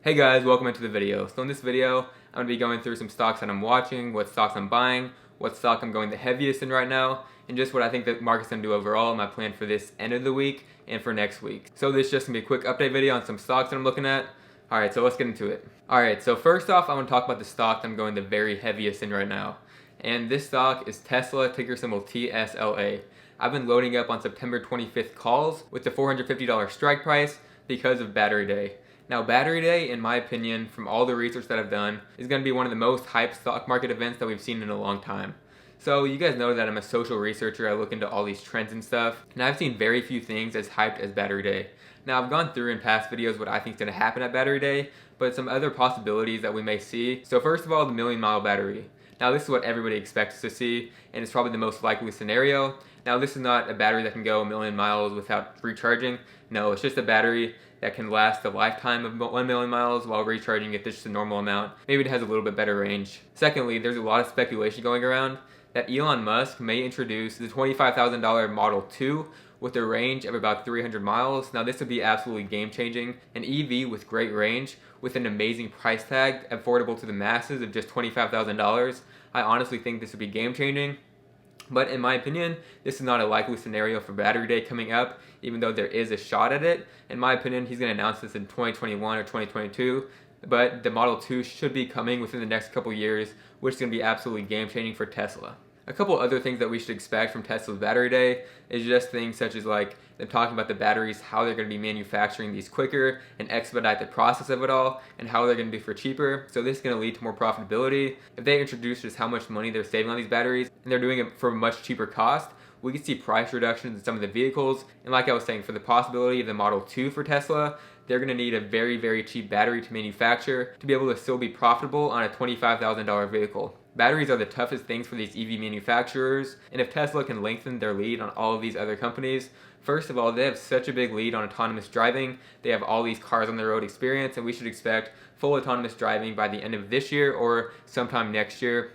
Hey guys, welcome into the video. So in this video, I'm going to be going through some stocks that I'm watching, what stocks I'm buying, what stock I'm going the heaviest in right now, and just what I think the market's going to do overall, my plan for this end of the week and for next week. So this is just going to be a quick update video on some stocks that I'm looking at. Alright, so let's get into it. Alright, so first off, I want to talk about the stock that I'm going the very heaviest in right now. And this stock is Tesla, ticker symbol TSLA. I've been loading up on September 25th calls with the $450 strike price because of Battery Day. Now, Battery Day, in my opinion, from all the research that I've done, is going to be one of the most hyped stock market events that we've seen in a long time. So you guys know that I'm a social researcher. I look into all these trends and stuff, and I've seen very few things as hyped as Battery Day. Now, I've gone through in past videos what I think is going to happen at Battery Day, but some other possibilities that we may see. So first of all, the million-mile battery. Now, this is what everybody expects to see, and it's probably the most likely scenario. Now, this is not a battery that can go a million miles without recharging. No, it's just a battery that can last a lifetime of 1 million miles while recharging at just a normal amount. Maybe it has a little bit better range. Secondly, there's a lot of speculation going around that Elon Musk may introduce the $25,000 Model 2 with a range of about 300 miles. Now, this would be absolutely game-changing. An EV with great range, with an amazing price tag, affordable to the masses of just $25,000. I honestly think this would be game-changing. But in my opinion, this is not a likely scenario for Battery Day coming up, even though there is a shot at it. In my opinion, he's going to announce this in 2021 or 2022, but the Model 2 should be coming within the next couple years, which is going to be absolutely game-changing for Tesla. A couple other things that we should expect from Tesla's Battery Day is just things such as like them talking about the batteries, how they're going to be manufacturing these quicker and expedite the process of it all, and how they're going to do for cheaper. So this is going to lead to more profitability. If they introduce just how much money they're saving on these batteries and they're doing it for a much cheaper cost, we can see price reductions in some of the vehicles. And like I was saying, for the possibility of the Model 2 for Tesla, they're going to need a very, very cheap battery to manufacture to be able to still be profitable on a $25,000 vehicle. Batteries are the toughest things for these EV manufacturers, and if Tesla can lengthen their lead on all of these other companies, first of all, they have such a big lead on autonomous driving. They have all these cars on the road experience, and we should expect full autonomous driving by the end of this year or sometime next year.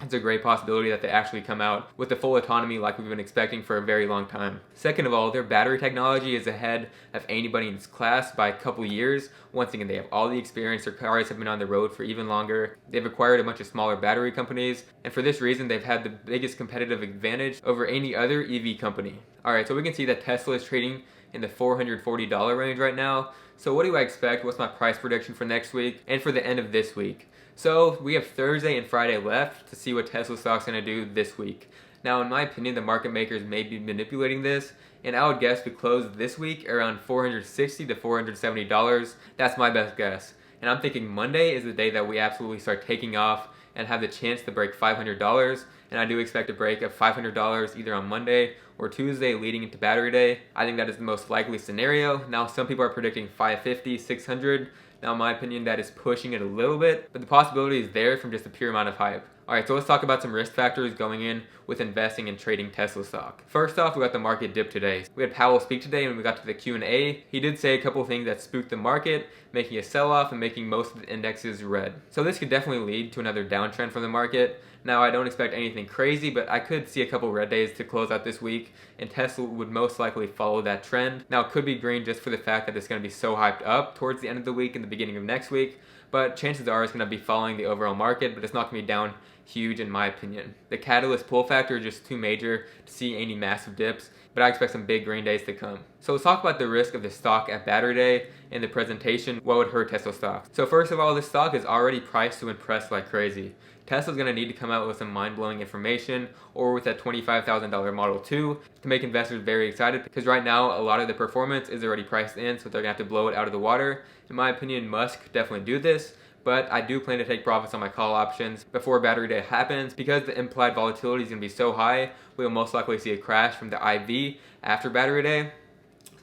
It's a great possibility that they actually come out with the full autonomy like we've been expecting for a very long time. Second of all, their battery technology is ahead of anybody in its class by a couple years. Once again, they have all the experience. Their cars have been on the road for even longer. They've acquired a bunch of smaller battery companies, and for this reason, they've had the biggest competitive advantage over any other EV company. Alright, so we can see that Tesla is trading in the $440 range right now. So what do I expect? What's my price prediction for next week and for the end of this week? So we have Thursday and Friday left to see what Tesla stock's going to do this week. Now, in my opinion, the market makers may be manipulating this, and I would guess we close this week around $460 to $470. That's my best guess. And I'm thinking Monday is the day that we absolutely start taking off and have the chance to break $500. And I do expect a break of $500 either on Monday or Tuesday leading into Battery Day. I think that is the most likely scenario. Now, some people are predicting $550, $600. Now, in my opinion, that is pushing it a little bit, but the possibility is there from just a pure amount of hype. Alright, so let's talk about some risk factors going in with investing and trading Tesla stock. First off, we got the market dip today. We had Powell speak today and we got to the Q&A. He did say a couple of things that spooked the market, making a sell-off and making most of the indexes red. So this could definitely lead to another downtrend for the market. Now, I don't expect anything crazy, but I could see a couple red days to close out this week, and Tesla would most likely follow that trend. Now, it could be green just for the fact that it's going to be so hyped up towards the end of the week and the beginning of next week, but chances are it's going to be following the overall market, but it's not going to be down huge in my opinion. The catalyst pull factor is just too major to see any massive dips, but I expect some big green days to come. So let's talk about the risk of the stock at Battery Day and the presentation, what would hurt Tesla stock. So first of all, this stock is already priced to impress like crazy. Tesla's going to need to come out with some mind-blowing information or with that $25,000 Model 2 to make investors very excited, because right now a lot of the performance is already priced in, so they're going to have to blow it out of the water. In my opinion, Musk could definitely do this, but I do plan to take profits on my call options before Battery Day happens. Because the implied volatility is going to be so high, we will most likely see a crash from the IV after Battery Day.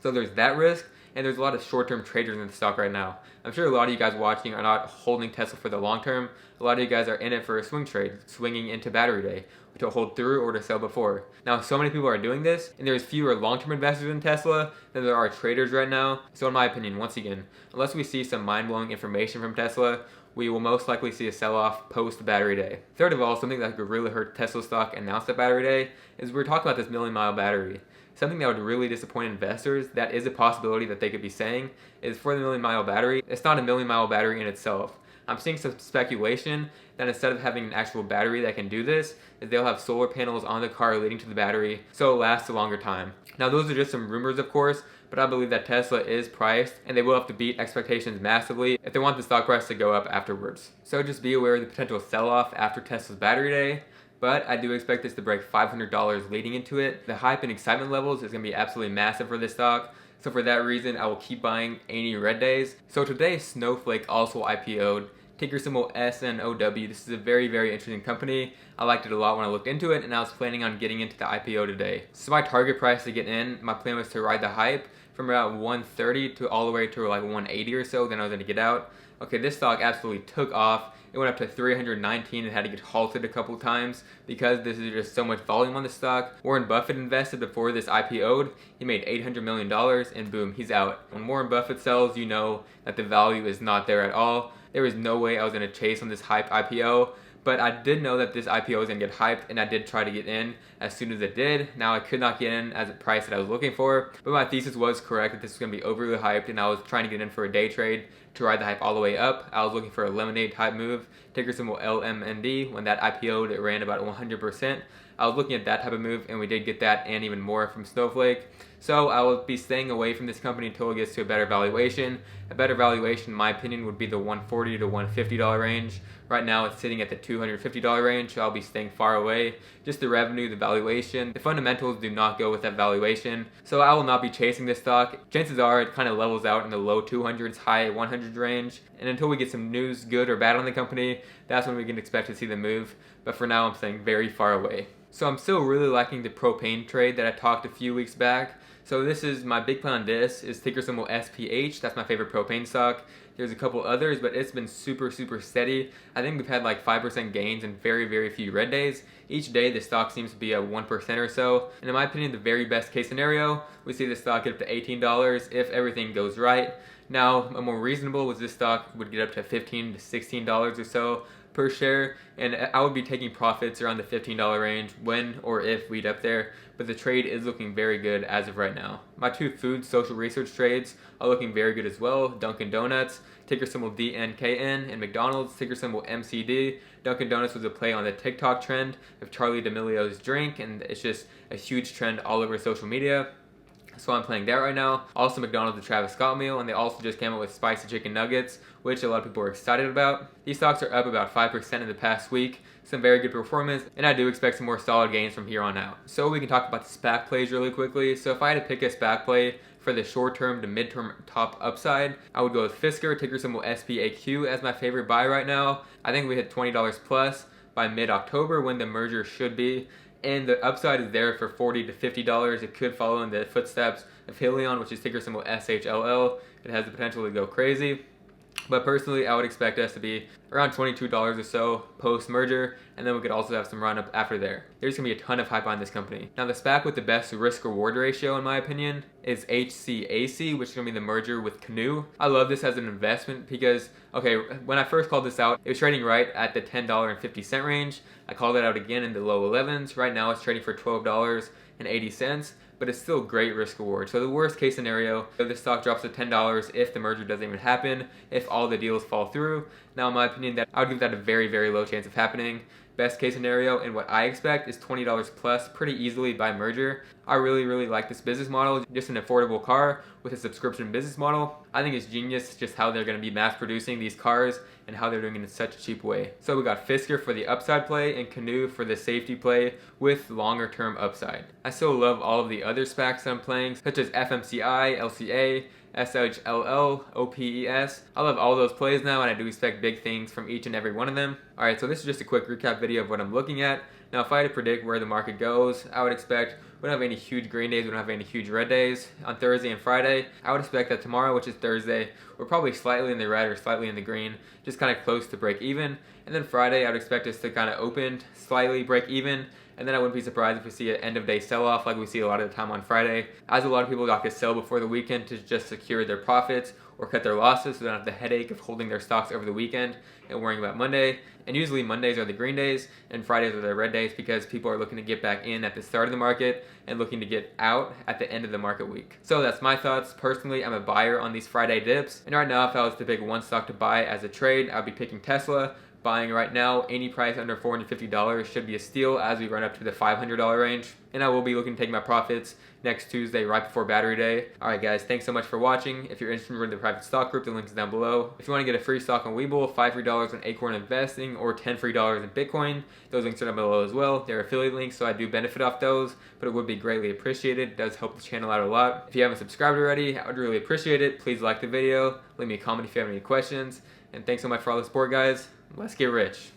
So there's that risk, and there's a lot of short-term traders in the stock right now. I'm sure a lot of you guys watching are not holding Tesla for the long term. A lot of you guys are in it for a swing trade, swinging into Battery Day, to hold through or to sell before. Now, so many people are doing this, and there's fewer long-term investors in Tesla than there are traders right now. So in my opinion, once again, unless we see some mind-blowing information from Tesla, we will most likely see a sell-off post-Battery Day. Third of all, something that could really hurt Tesla stock announced at Battery Day is we're talking about this million-mile battery. something that would really disappoint investors, that is a possibility that they could be saying, is for the million mile battery. It's not a million mile battery in itself. I'm seeing some speculation that instead of having an actual battery that can do this, is they'll have solar panels on the car leading to the battery so it lasts a longer time. Now those are just some rumors, of course, but I believe that Tesla is priced and they will have to beat expectations massively if they want the stock price to go up afterwards. So just be aware of the potential sell-off after Tesla's battery day, but I do expect this to break $500 leading into it. The hype and excitement levels is going to be absolutely massive for this stock. So for that reason, I will keep buying any red days. So today, Snowflake also IPO'd, ticker symbol SNOW. This is a very, very interesting company. I liked it a lot when I looked into it, and I was planning on getting into the IPO today. So my target price to get in, my plan was to ride the hype from about 130 to all the way to like 180 or so, then I was going to get out. Okay, this stock absolutely took off. It went up to 319 and had to get halted a couple times because this is just so much volume on the stock. Warren Buffett invested before this IPO'd. He made $800 million and boom, he's out. When Warren Buffett sells, you know that the value is not there at all. There was no way I was going to chase on this hype IPO, but I did know that this IPO was going to get hyped, and I did try to get in as soon as it did. Now I could not get in at the price that I was looking for, but my thesis was correct that this was going to be overly hyped, and I was trying to get in for a day trade to ride the hype all the way up. I was looking for a lemonade type move, ticker symbol LMND. When that IPO'd, it ran about 100%. I was looking at that type of move, and we did get that and even more from Snowflake. So I will be staying away from this company until it gets to a better valuation. A better valuation, in my opinion, would be the $140 to $150 range. Right now, it's sitting at the $250 range, so I'll be staying far away. Just the revenue, the valuation, the fundamentals do not go with that valuation. So I will not be chasing this stock. Chances are it kind of levels out in the low 200s, high 100s range. And until we get some news, good or bad on the company, that's when we can expect to see the move. But for now, I'm staying very far away. So I'm still really liking the propane trade that I talked a few weeks back. So this is my big plan on this is ticker symbol SPH. That's my favorite propane stock. There's a couple others, but it's been super, super steady. I think we've had like 5% gains in very, very few red days. Each day, the stock seems to be at 1% or so. And in my opinion, the very best case scenario, we see the stock get up to $18 if everything goes right. Now, a more reasonable was this stock would get up to $15 to $16 or so per share, and I would be taking profits around the $15 range when or if we'd up there, but the trade is looking very good as of right now. My two food social research trades are looking very good as well. Dunkin Donuts, ticker symbol DNKN, and McDonald's, ticker symbol MCD. Dunkin Donuts was a play on the TikTok trend of Charli D'Amelio's drink, and it's just a huge trend all over social media. So I'm playing that right now. Also McDonald's, the Travis Scott meal, and they also just came out with spicy chicken nuggets, which a lot of people are excited about. These stocks are up about 5% in the past week. Some very good performance, and I do expect some more solid gains from here on out. So we can talk about the SPAC plays really quickly. So if I had to pick a SPAC play for the short-term to mid-term top upside, I would go with Fisker, ticker symbol SPAQ, as my favorite buy right now. I think we hit $20 plus by mid-October when the merger should be. And the upside is there for $40 to $50. It could follow in the footsteps of HYLiion, which is ticker symbol SHLL. It has the potential to go crazy. But personally, I would expect us to be around $22 or so post-merger, and then we could also have some run-up after there. There's going to be a ton of hype on this company. Now, the SPAC with the best risk-reward ratio, in my opinion, is HCAC, which is going to be the merger with GNOG. I love this as an investment because, okay, when I first called this out, it was trading right at the $10.50 range. I called it out again in the low 11s. Right now, it's trading for $12.80. But it's still great risk reward. So the worst case scenario, if the stock drops to $10 if the merger doesn't even happen, if all the deals fall through. Now in my opinion, that I would give that a very, very low chance of happening. Best case scenario and what I expect is $20 plus pretty easily by merger. I really, really like this business model. Just an affordable car with a subscription business model. I think it's genius just how they're going to be mass producing these cars and how they're doing it in such a cheap way. So we got Fisker for the upside play and GNOG for the safety play with longer term upside. I still love all of the other SPACs that I'm playing, such as FMCI, LCA, SHLL, OPES. I love all those plays now, and I do expect big things from each and every one of them. Alright, so this is just a quick recap video of what I'm looking at. Now, if I had to predict where the market goes, I would expect we don't have any huge green days, we don't have any huge red days on Thursday and Friday. I would expect that tomorrow, which is Thursday, we're probably slightly in the red or slightly in the green, just kind of close to break even. And then Friday, I would expect us to kind of open, slightly break even. And then I wouldn't be surprised if we see an end of day sell-off like we see a lot of the time on Friday, as a lot of people got to sell before the weekend to just secure their profits or cut their losses so they don't have the headache of holding their stocks over the weekend and worrying about Monday. And usually Mondays are the green days and Fridays are the red days because people are looking to get back in at the start of the market and looking to get out at the end of the market week. So that's my thoughts. Personally, I'm a buyer on these Friday dips. And right now, if I was to pick one stock to buy as a trade, I'd be picking Tesla. Buying right now, any price under $450 should be a steal as we run up to the $500 range. And I will be looking to take my profits next Tuesday right before battery day. Alright guys, thanks so much for watching. If you're interested in the private stock group, the link is down below. If you want to get a free stock on Webull, $5 free on Ackman investing, or $10 free in Bitcoin, those links are down below as well. They're affiliate links, so I do benefit off those, but it would be greatly appreciated. It does help the channel out a lot. If you haven't subscribed already, I would really appreciate it. Please like the video, leave me a comment if you have any questions, and thanks so much for all the support guys. Let's get rich.